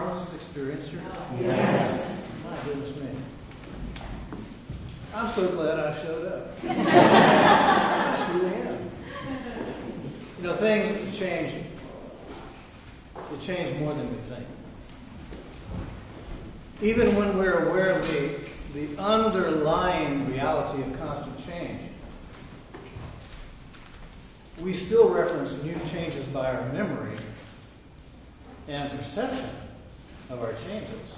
marvelous experience here? Yes. My goodness me. I'm so glad I showed up. I truly am. You know, things change. They change more than we think. Even when we're aware of the underlying reality of constant change, we still reference new changes by our memory and perception of our changes.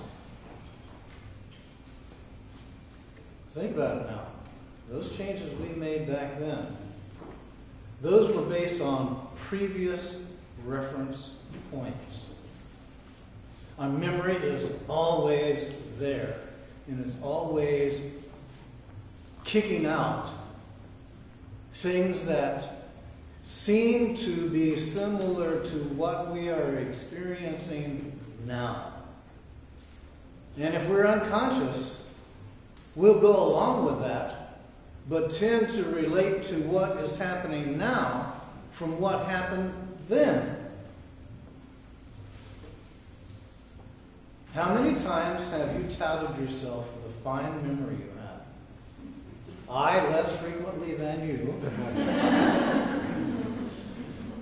Think about it now. Those changes we made back then, those were based on previous reference points. Our memory is always there, and it's always kicking out things that seem to be similar to what we are experiencing now. And if we're unconscious, we'll go along with that, but tend to relate to what is happening now from what happened then. How many times have you touted yourself for the fine memory you have? I less frequently than you.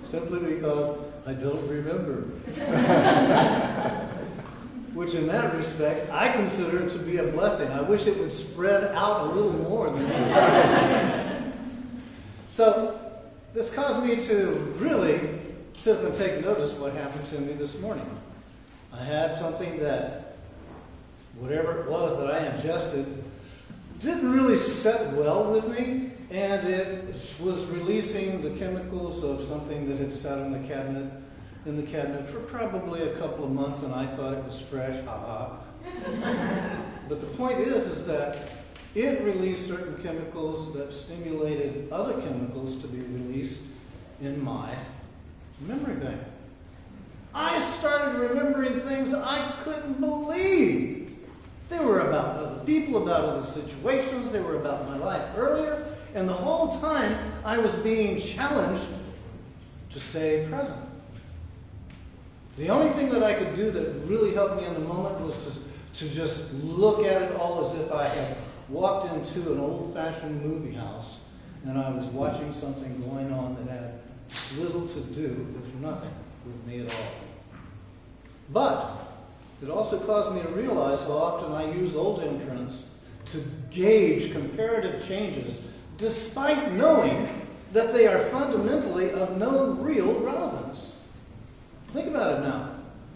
Simply because I don't remember. Which in that respect, I consider it to be a blessing. I wish it would spread out a little more than that. So, this caused me to really sit up and take notice of what happened to me this morning. I had something that, whatever it was that I ingested, didn't really set well with me, and it was releasing the chemicals of something that had sat in the cabinet for probably a couple of months, and I thought it was fresh. But the point is that it released certain chemicals that stimulated other chemicals to be released in my memory bank. I started remembering things I couldn't believe. They were about other people, about other situations. They were about my life earlier. And the whole time, I was being challenged to stay present. The only thing that I could do that really helped me in the moment was to just look at it all as if I had walked into an old-fashioned movie house and I was watching something going on that had little to do, if nothing, with me at all. But it also caused me to realize how often I use old imprints to gauge comparative changes despite knowing that they are fundamentally of no real relevance. Think about it now.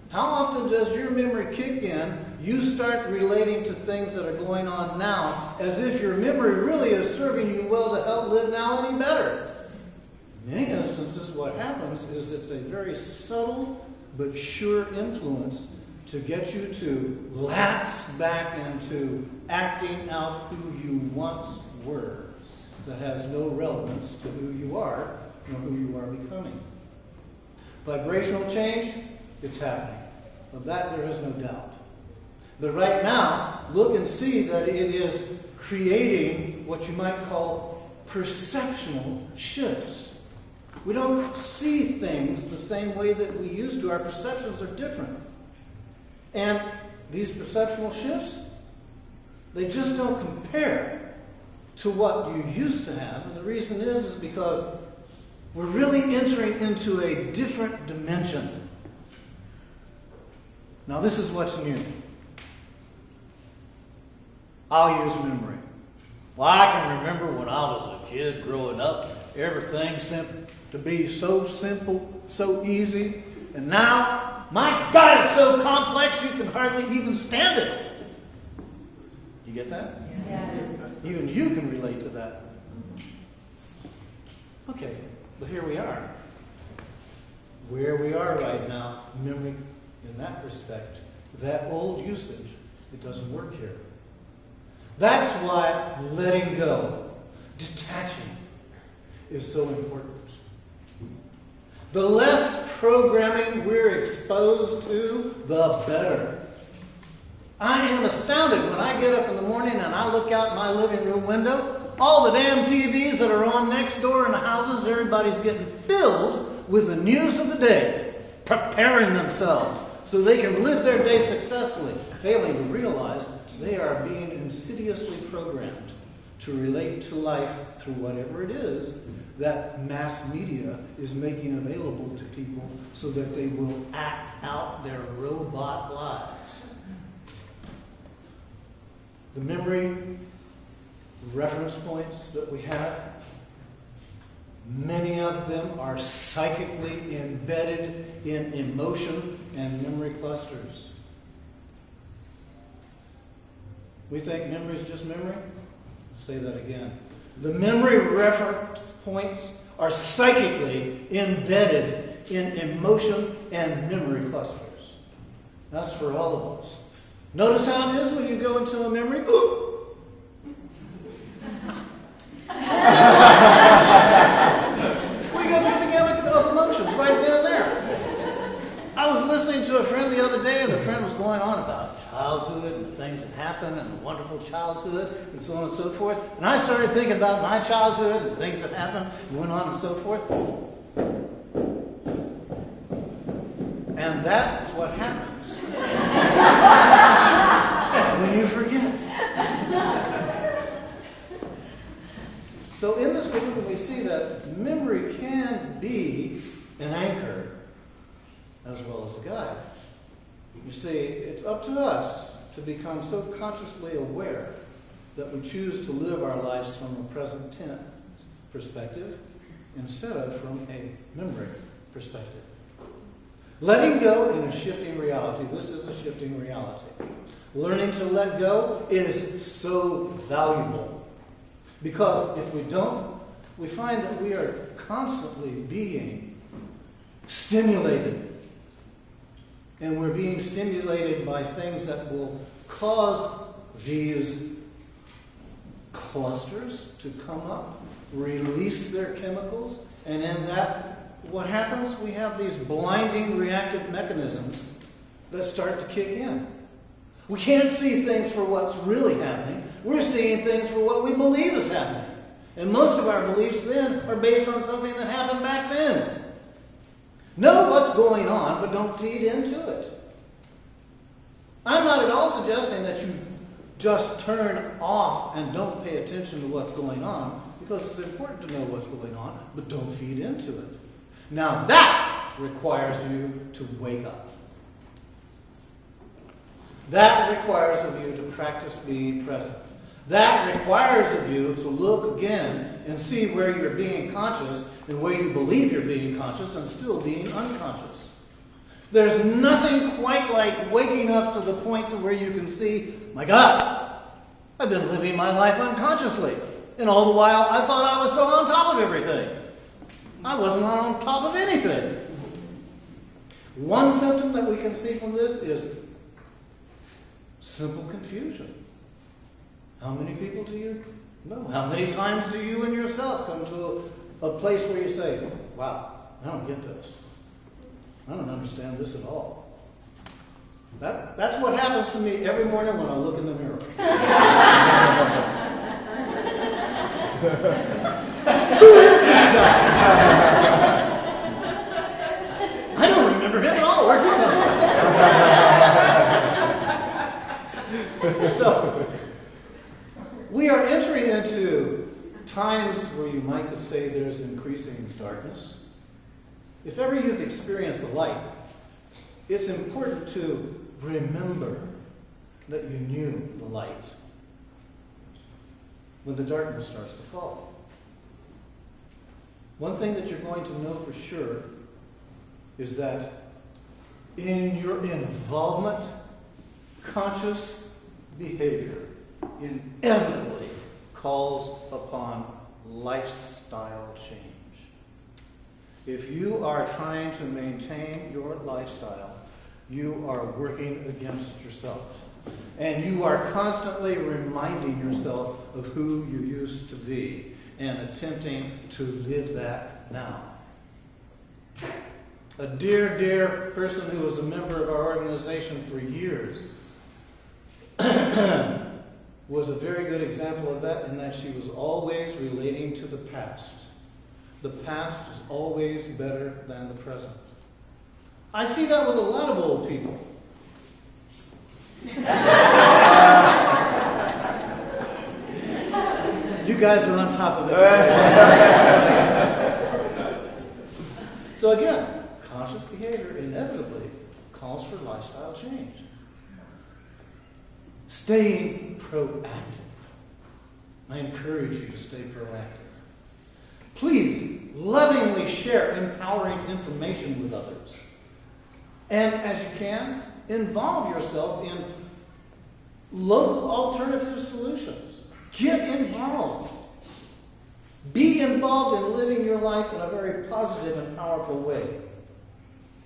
How often does your memory kick in, you start relating to things that are going on now as if your memory really is serving you well to help live now any better? In many instances, what happens is it's a very subtle but sure influence to get you to lapse back into acting out who you once were that has no relevance to who you are nor who you are becoming. Vibrational change, it's happening. Of that there is no doubt. But right now, look and see that it is creating what you might call perceptional shifts. We don't see things the same way that we used to. Our perceptions are different. And these perceptional shifts, they just don't compare to what you used to have. And the reason is because we're really entering into a different dimension. Now, this is what's new. I'll use memory. Well, I can remember when I was a kid growing up, everything seemed to be so simple, so easy. And now, my God, it's so complex you can hardly even stand it. You get that? Yes. Even you can relate to that. Okay, but here we are. Where we are right now, memory in that respect, that old usage, it doesn't work here. That's why letting go, detaching, is so important. The less programming we're exposed to, the better. I am astounded when I get up in the morning and I look out my living room window. All the damn TVs that are on next door in the houses, everybody's getting filled with the news of the day, preparing themselves, so they can live their day successfully, failing to realize they are being insidiously programmed to relate to life through whatever it is that mass media is making available to people so that they will act out their robot lives. The memory reference points that we have, many of them are psychically embedded in emotion and memory clusters. We think memory is just memory? I'll say that again. The memory reference points are psychically embedded in emotion and memory clusters. That's for all of us. Notice how it is when you go into a memory. We go through the gamut of emotions right then and there. I was listening to a friend the other day, and the friend was going on about childhood and the things that happened and the wonderful childhood and so on and so forth. And I started thinking about my childhood and the things that happened and went on and so forth. And that's what happens when you forget. So in this book, we see that memory can be an anchor as well as a guide. You see, it's up to us to become so consciously aware that we choose to live our lives from a present tense perspective instead of from a memory perspective. Letting go in a shifting reality. This is a shifting reality. Learning to let go is so valuable. Because if we don't, we find that we are constantly being stimulated. And we're being stimulated by things that will cause these clusters to come up, release their chemicals, and in that, what happens? We have these blinding reactive mechanisms that start to kick in. We can't see things for what's really happening. We're seeing things for what we believe is happening. And most of our beliefs then are based on something that happened back then. Know what's going on, but don't feed into it. I'm not at all suggesting that you just turn off and don't pay attention to what's going on, because it's important to know what's going on, but don't feed into it. Now that requires you to wake up. That requires of you to practice being present. That requires of you to look again and see where you're being conscious and where you believe you're being conscious and still being unconscious. There's nothing quite like waking up to the point to where you can see, my God, I've been living my life unconsciously. And all the while I thought I was so on top of everything. I wasn't on top of anything. One symptom that we can see from this is simple confusion. How many people do you know? How many times do you and yourself come to a place where you say, wow, I don't get this. I don't understand this at all. That's what happens to me every morning when I look in the mirror. Who is this guy? I don't remember him at all. Where'd he come from? So, we are entering into times where you might say there's increasing darkness. If ever you've experienced the light, it's important to remember that you knew the light when the darkness starts to fall. One thing that you're going to know for sure is that in your involvement, conscious behavior inevitably calls upon lifestyle change. If you are trying to maintain your lifestyle, you are working against yourself. And you are constantly reminding yourself of who you used to be and attempting to live that now. A dear, dear person who was a member of our organization for years was a very good example of that, in that she was always relating to the past. The past is always better than the present. I see that with a lot of old people. You guys are on top of it. So again, conscious behavior inevitably calls for lifestyle change. Staying proactive. I encourage you to stay proactive. Please lovingly share empowering information with others. And as you can, involve yourself in local alternative solutions. Get involved. Be involved in living your life in a very positive and powerful way.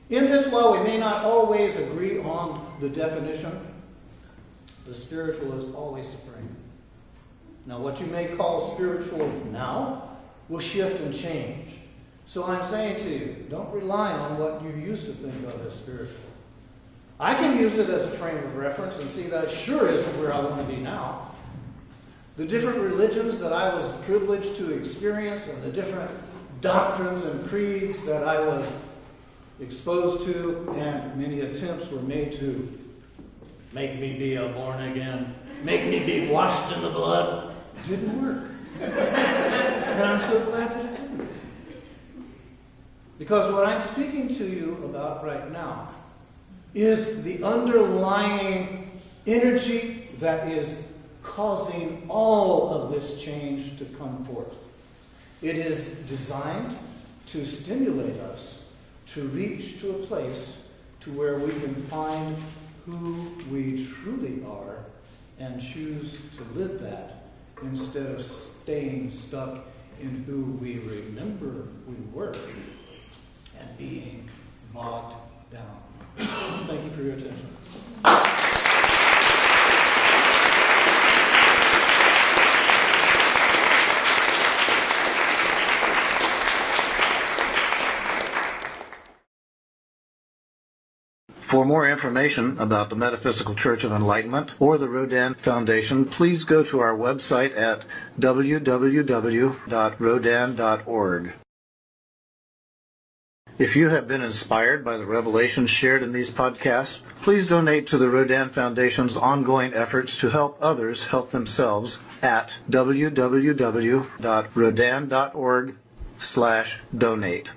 In this, while we may not always agree on the definition, the spiritual is always supreme. Now, what you may call spiritual now will shift and change. So I'm saying to you, don't rely on what you used to think of as spiritual. I can use it as a frame of reference and see that sure isn't where I want to be now. The different religions that I was privileged to experience and the different doctrines and creeds that I was exposed to, and many attempts were made to make me be a born again, make me be washed in the blood, didn't work. And I'm so glad that it didn't. Because what I'm speaking to you about right now is the underlying energy that is causing all of this change to come forth. It is designed to stimulate us to reach to a place to where we can find who we truly are and choose to live that instead of staying stuck in who we remember we were and being bogged down. Thank you for your attention. For more information about the Metaphysical Church of Enlightenment or the Rodin Foundation, please go to our website at www.rodin.org. If you have been inspired by the revelations shared in these podcasts, please donate to the Rodin Foundation's ongoing efforts to help others help themselves at www.rodin.org/donate.